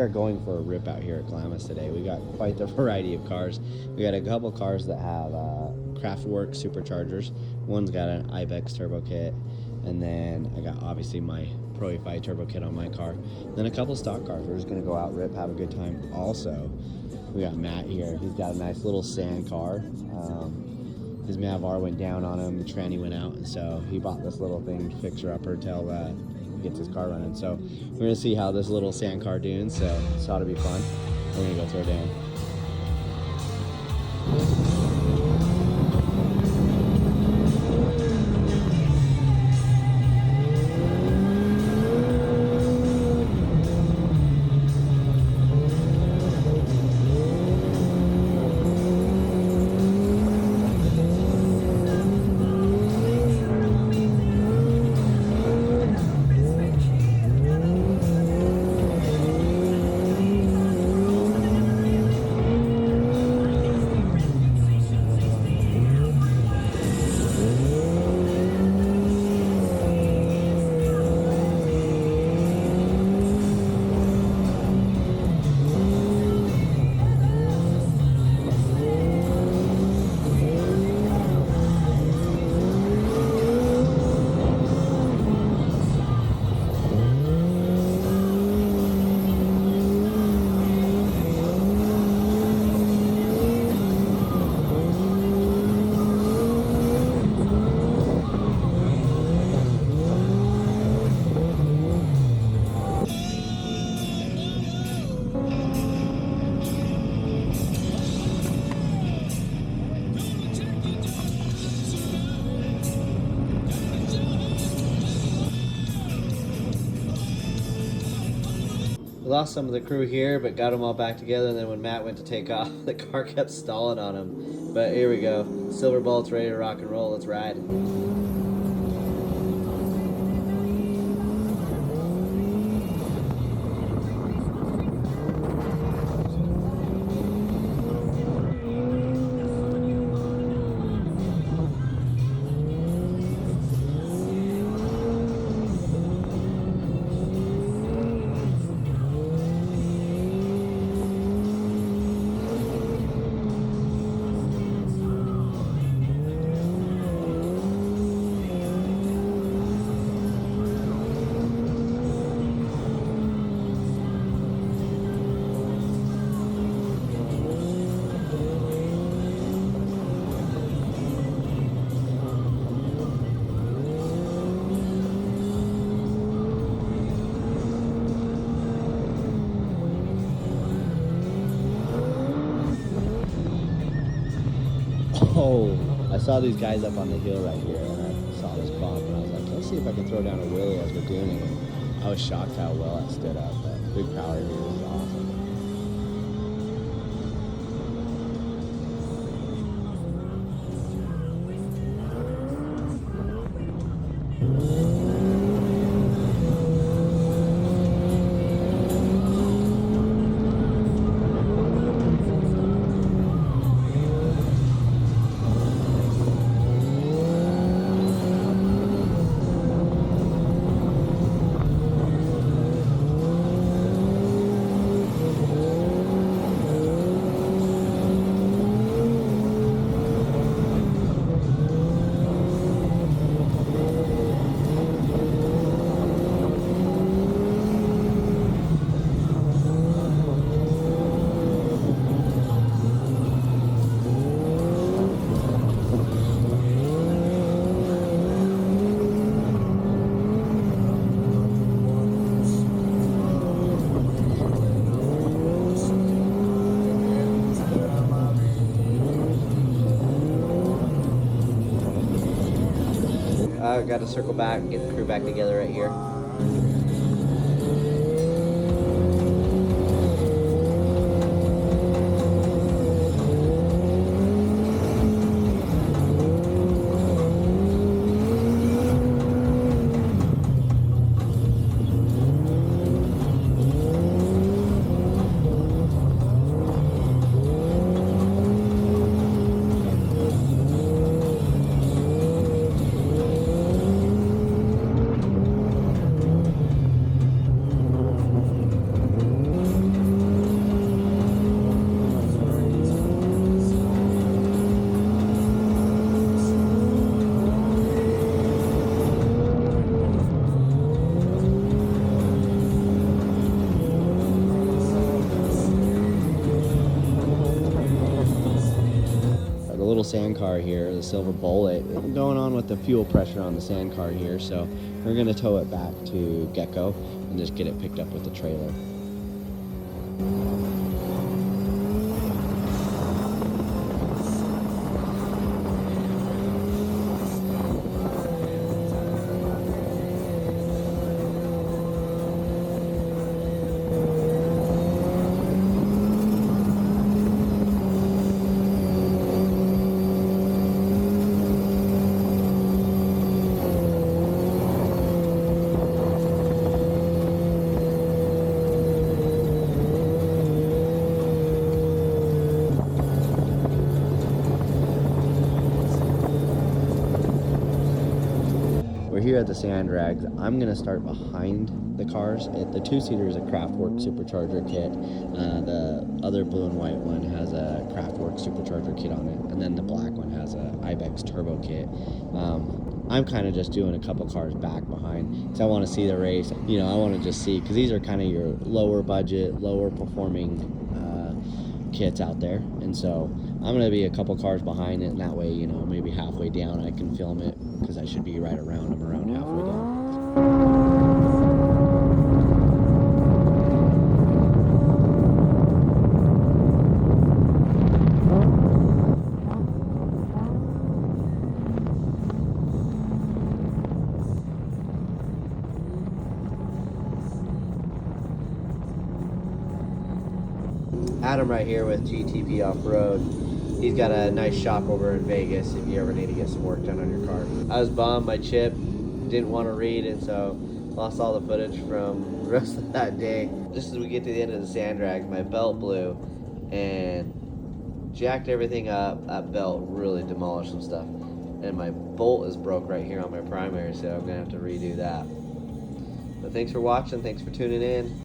are going for a rip out here at Glamis today. We got quite the variety of cars. We got a couple cars that have Kraftwerks superchargers. One's got an Ibexx turbo kit, and then I got obviously my Pro-Fi turbo kit on my car. Then a couple stock cars. We're just gonna go out, rip, have a good time. Also, we got Matt here. He's got a nice little sand car. His Mavar went down on him, tranny went out, and so he bought this little thing to fix her up until he gets his car running. So we're gonna see how this little sand car doing. So it ought to be fun. We're gonna go throw down. We lost some of the crew here, but got them all back together, and then when Matt went to take off, the car kept stalling on him. But here we go. Silver Bullet's ready to rock and roll. Let's ride. Oh, I saw these guys up on the hill right here, and I saw this bump, and I was like, let's see if I can throw down a wheelie as we're doing it. And I was shocked how well I stood up. That big power here is awesome. Got to circle back and get the crew back together right here. the little sand car here, the silver bullet, going on with the fuel pressure on the sand car here. So we're gonna tow it back to Gecko and just get it picked up with the trailer. We're here at the sand rags. I'm gonna start behind the cars. The two-seater is a Kraftwerks supercharger kit. The other blue and white one has a Kraftwerks supercharger kit on it, and then the black one has a Ibexx turbo kit. I'm kind of just doing a couple cars back behind because I want to see the race. You know, I want to just see, because these are kind of your lower budget, lower performing kits out there, and so I'm gonna be a couple cars behind it, and that way, you know, maybe halfway down I can film it, because I should be right around them, around halfway down. Adam right here with GTP Off-Road. He's got a nice shop over in Vegas if you ever need to get some work done on your car. I was bummed, my chip didn't want to read, and so lost all the footage from the rest of that day. Just as we get to the end of the sand drag, my belt blew and jacked everything up. That belt really demolished some stuff. And my bolt is broke right here on my primary, so I'm gonna have to redo that. But thanks for watching, thanks for tuning in.